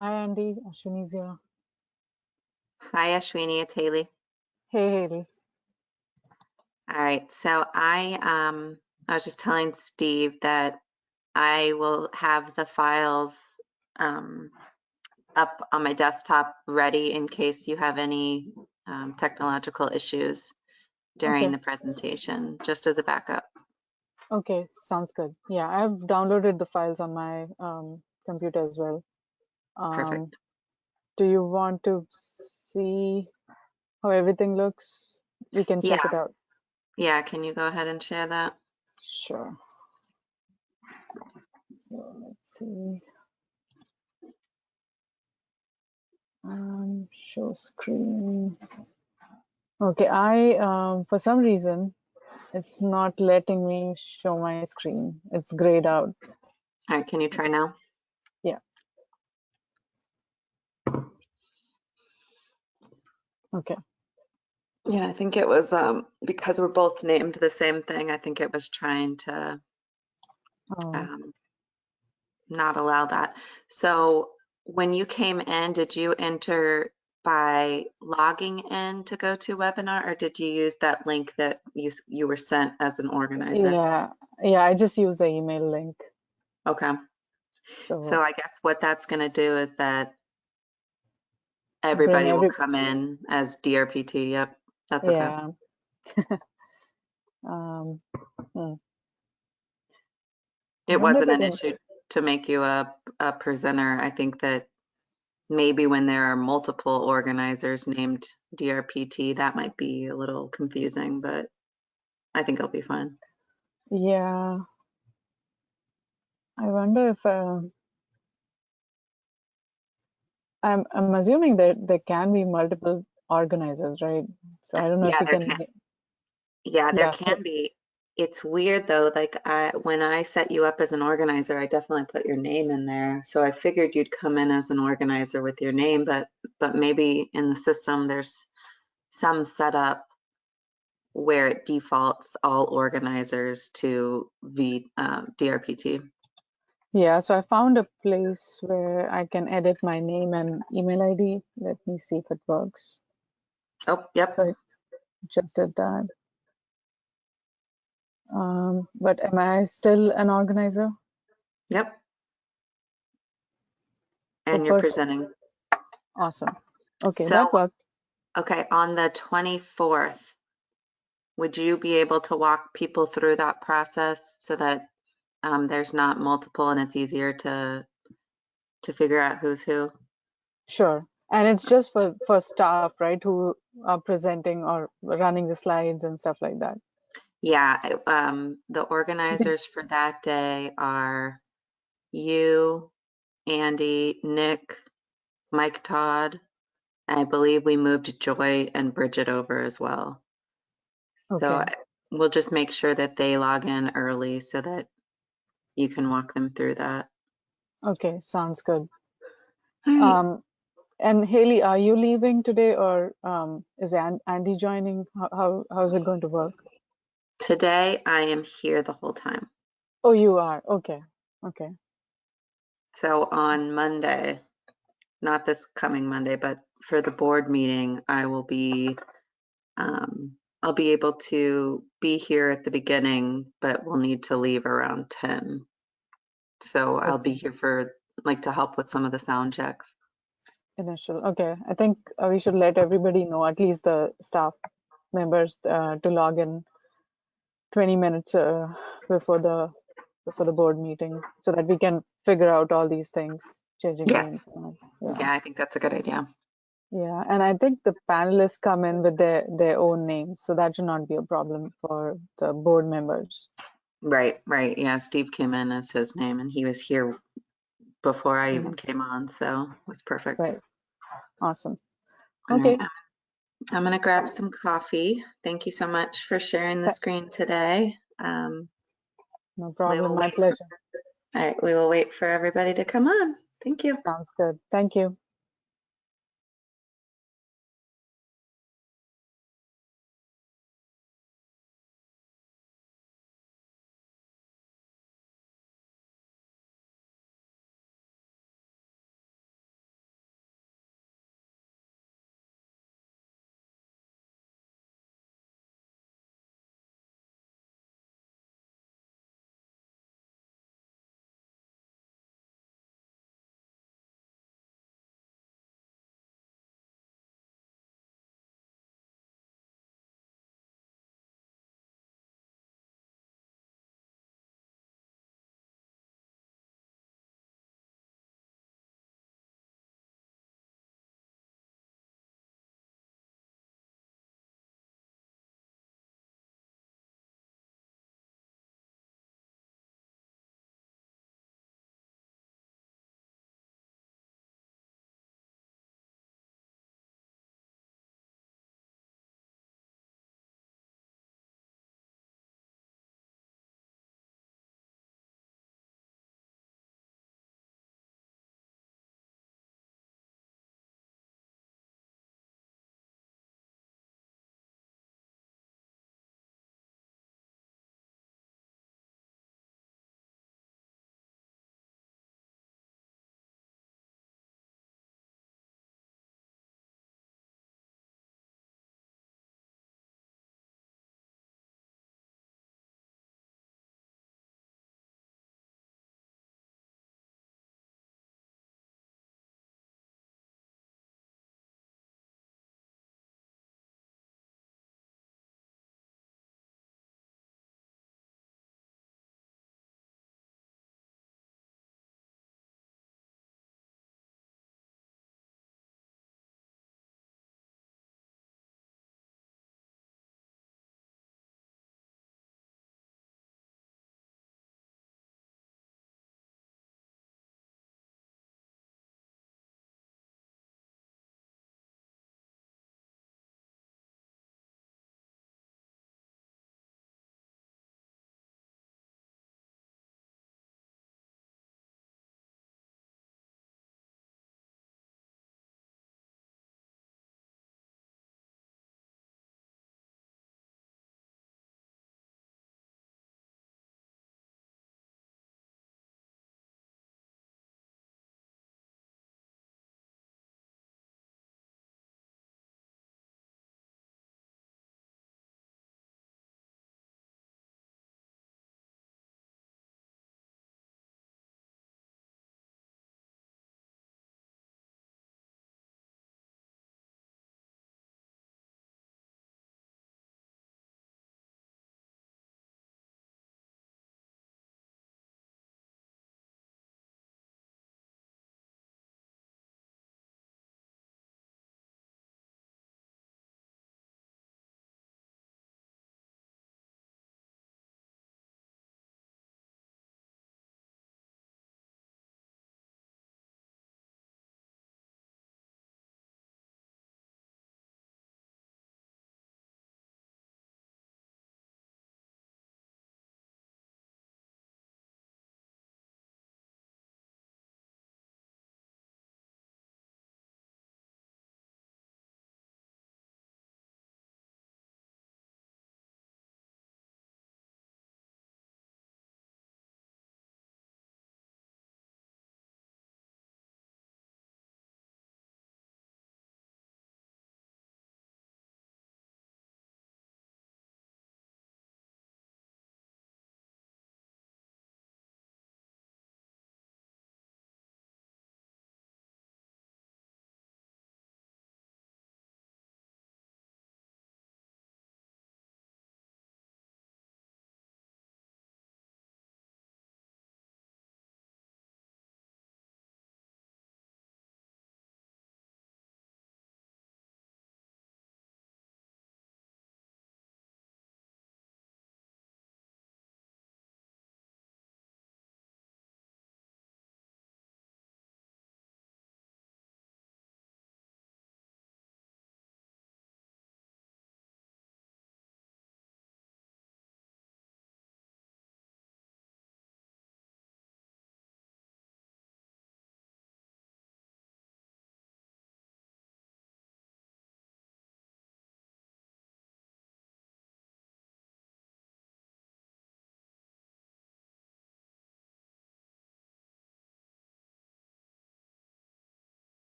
Hi Andy, Ashwini's here. Hi, Ashwini, it's Haley. Hey Haley. All right, so I was just telling Steve that I will have the files um, up on my desktop ready in case you have any technological issues during Okay, the presentation, just as a backup. okay, sounds good. Yeah, I've downloaded the files on my computer as well. Um, Perfect. do you want to see how everything looks? We can check Yeah, it out. yeah, can you go ahead and share that? Sure. So let's see. Show screen. Okay, I for some reason it's not letting me show my screen. It's grayed out. All right, can you try now? Yeah. Okay. Yeah, I think it was because we're both named the same thing, I think it was trying to Um, um, not allow that. So when you came in, did you enter by logging in to go to webinar, or did you use that link that you were sent as an organizer? yeah. Yeah. I just use the email link. Okay. So So I guess what that's going to do is that bring everybody will every come in as DRPT. Yep, that's okay. yeah. Um, hmm. I It wonder if wasn't I an can. issue to make you a presenter. I think that maybe when there are multiple organizers named DRPT, that might be a little confusing, but I think it'll be fine. Yeah, I wonder if I'm assuming that there can be multiple organizers, right? So I don't know if Yeah, we there can. can. Yeah, there Yeah. So can be. It's weird though. When I set you up as an organizer, I definitely put your name in there. So I figured you'd come in as an organizer with your name, but maybe in the system there's some setup where it defaults all organizers to DRPT. yeah. So I found a place where I can edit my name and email ID. Let me see if it works. Oh, yep, So I just did that. But am I still an organizer? yep. Oh, And you're perfect. presenting. Awesome. Okay, So, that worked. okay, on the 24th, would you be able to walk people through that process so that there's not multiple and it's easier to figure out who's who? Sure. And it's just for staff, right, who are presenting or running the slides and stuff like that. Yeah, the Did, organizers for that day are you, Andy, Nick, Mike Todd. I believe we moved Joy and Bridget over as well. So okay. we'll just make sure that they log in early so that you can walk them through that. Okay, sounds good. All right. Um, and Haley, are you leaving today or is Andy joining? How's it going to work? Today I am here the whole time. Oh, you are. Okay. Okay. So on Monday, not this coming Monday, but for the board meeting, I'll be able to be here at the beginning, but we'll need to leave around 10. So I'll be Okay. here for like to help with some of the sound checks. Initial. Okay. I think we should let everybody know, at least the staff members, to log in 20 minutes before the board meeting so that we can figure out all these things, changing names. Yes. Yeah, Yeah, I think that's a good idea. yeah, and I think the panelists come in with their own names, so that should not be a problem for the board members. Right, right. Yeah, Steve came in as his name and he was here before I even Mhm. came on, so it was perfect. Right, awesome. All right, Okay, I'm gonna grab some coffee. Thank you so much for sharing the th- screen today. no We problem. will My wait. pleasure. All right, we will wait for everybody to come on. Thank you. Sounds good. Thank you.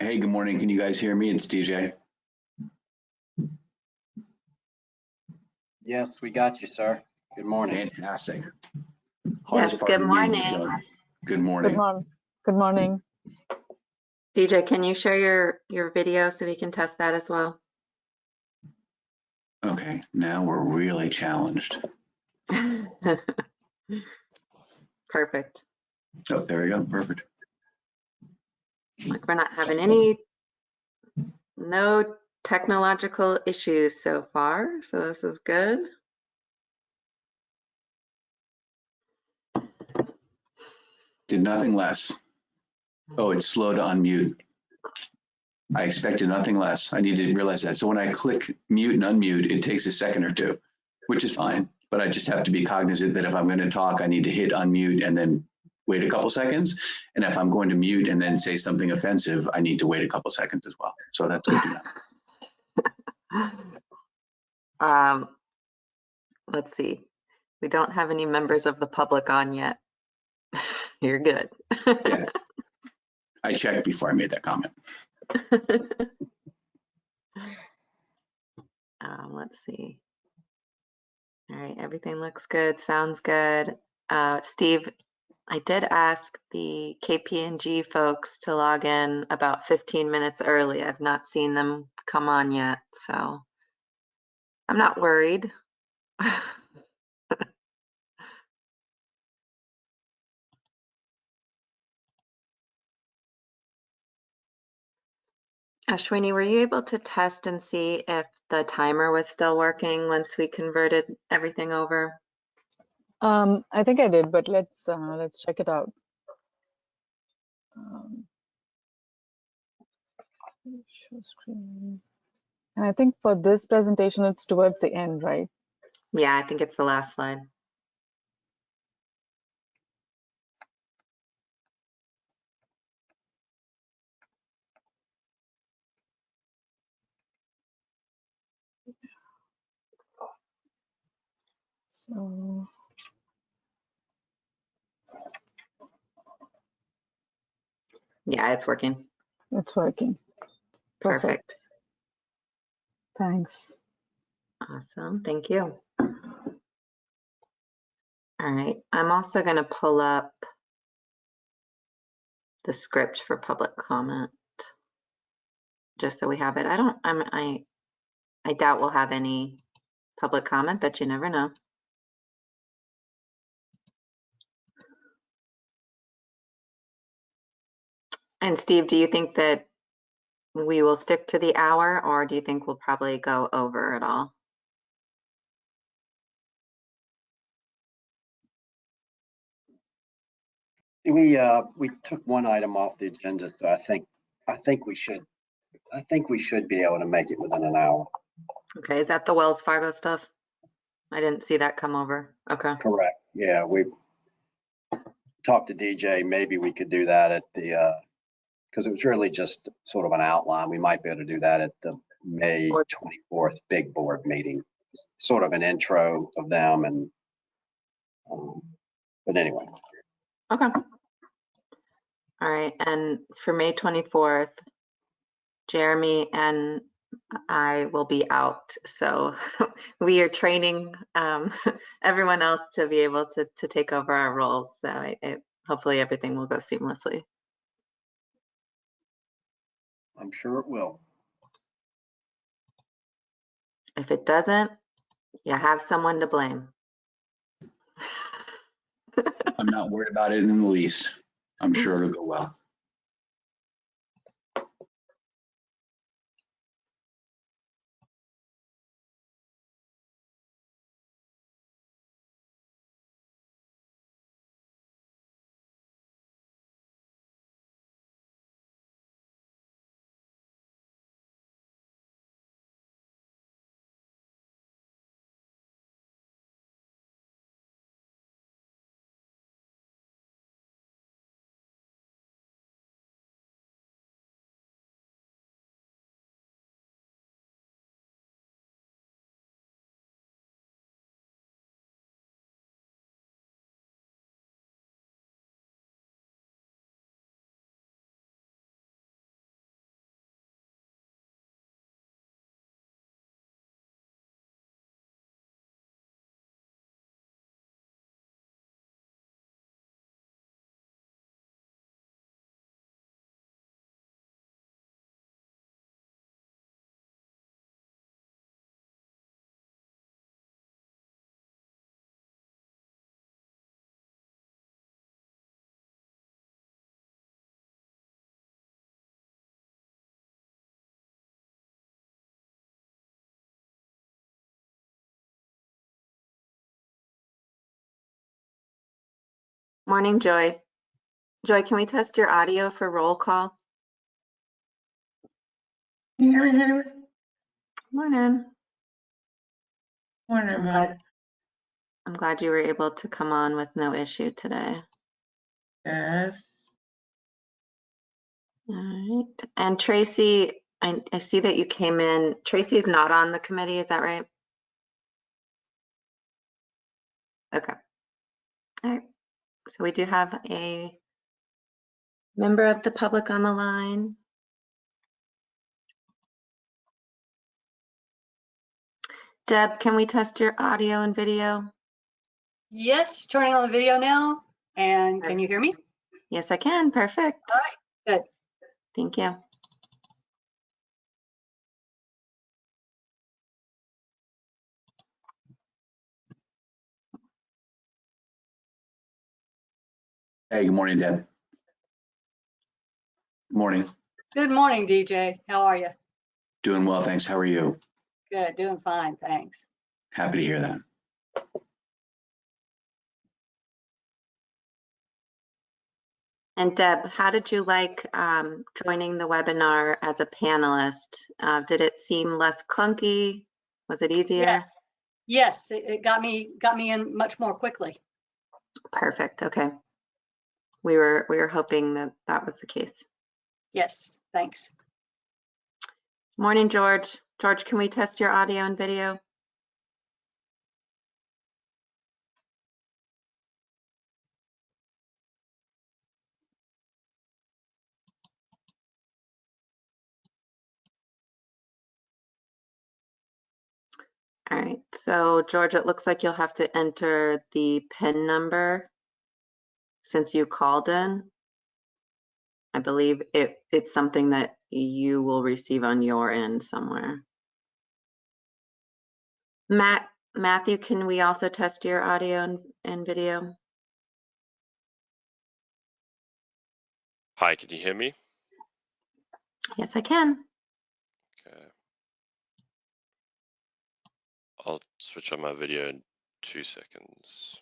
Hey, good morning. Can you guys hear me? It's DJ. Yes, we got you, sir. Good morning. Fantastic. Yes, Hardest part good of the meeting is morning. done. Good Good morning. morning. Good morning. DJ, can you share your video so we can test that as well? Okay, now we're really challenged. Perfect. Oh, there we go. Perfect. Like we're not having no technological issues so far, so this is good. Did nothing less. Oh, it's slow to unmute. I expected nothing less. I needed to realize that. So when I click mute and unmute, it takes a second or two, which is fine. But I just have to be cognizant that if I'm going to talk, I need to hit unmute and then wait a couple seconds. And if I'm going to mute and then say something offensive, I need to wait a couple seconds as well. So that's good to know. Let's see. We don't have any members of the public on yet. You're good. Yeah. I checked before I made that comment. Let's see. All right, everything looks good, sounds good. Steve, I did ask the KPMG folks to log in about 15 minutes early. I've not seen them come on yet, so I'm not worried. Ashwini, were you able to test and see if the timer was still working once we converted everything over? I think I did, but let's check it out. Show screen. And I think for this presentation, it's towards the end, right? Yeah, I think it's the last slide. So Yeah, it's working. it's working. Perfect. Thanks. Awesome, thank you. All right, I'm also going to pull up the script for public comment, just so we have it. I doubt we'll have any public comment, but you never know. And Steve, do you think that we will stick to the hour, or do you think we'll probably go over it all? We took one item off the agenda, so I think we should be able to make it within an hour. Okay, is that the Wells Fargo stuff? I didn't see that come over. Okay. Correct. Yeah, we talked to DJ. Maybe we could do that at the because it was really just sort of an outline. We might be able to do that at the May 24th big board meeting, sort of an intro of them and but anyway. Okay. All right, and for May 24th, Jeremy and I will be out, so we are training everyone else to be able to take over our roles. So hopefully everything will go seamlessly. I'm sure it will. If it doesn't, you have someone to blame. I'm not worried about it in the least. I'm sure it'll go well. Morning, Joy. Joy, can we test your audio for roll call? Morning, Morning. man. I'm glad you were able to come on with no issue today. Yes. All right. And Tracy, I see that you came in. Tracy's not on the committee, is that right? Okay. All right. So we do have a member of the public on the line. Deb, can we test your audio and video? Yes, turning on the video now. And can you hear me? Yes, I can. Perfect. All right, good. Thank you. Hey, good morning, Deb. Good morning. Good morning, DJ. How are you? Doing well, thanks. How are you? Good, doing fine, thanks. Happy to hear that. And Deb, how did you like joining the webinar as a panelist? Did it seem less clunky? Was it easier? Yes, yes, it got me in much more quickly. Perfect. Okay. We were hoping that that was the case. Yes, thanks. Morning, George. George, can we test your audio and video? All right, so George, it looks like you'll have to enter the PIN number since you called in. I believe it's something that you will receive on your end somewhere. Matthew, can we also test your audio and video? Hi, can you hear me? Yes, I can. Okay. I'll switch on my video in 2 seconds.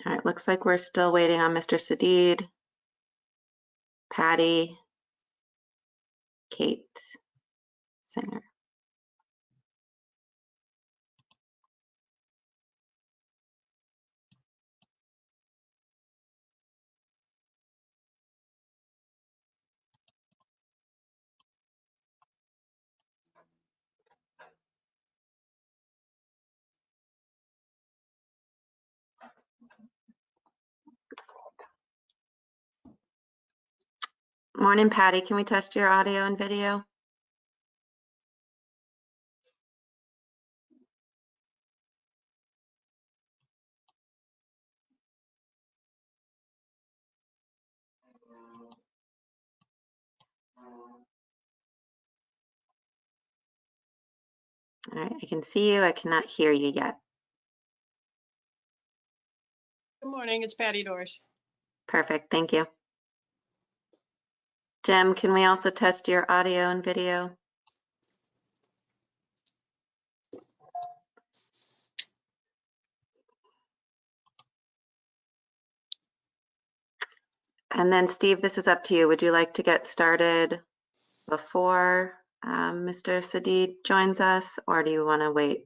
All right, looks like we're still waiting on Mr. Sadid, Patty, Kate, Singer. Morning, Patty. Can we test your audio and video? All right, I can see you. I cannot hear you yet. Good morning, it's Patty Dorsch. Perfect, thank you. Jim, can we also test your audio and video? And then Steve, this is up to you. Would you like to get started before Mr. Sadid joins us, or do you want to wait?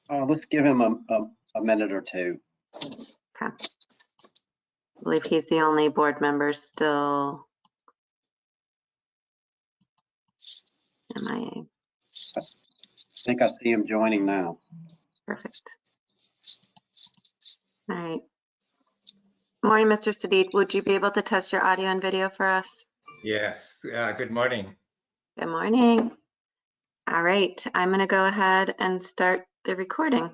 Let's give him a minute or two. Okay. I believe he's the only board member still MIA. I think I see him joining now. Perfect. All right. Morning, Mr. Sadid. Would you be able to test your audio and video for us? Yes, good morning. Good morning. All right, I'm going to go ahead and start the recording.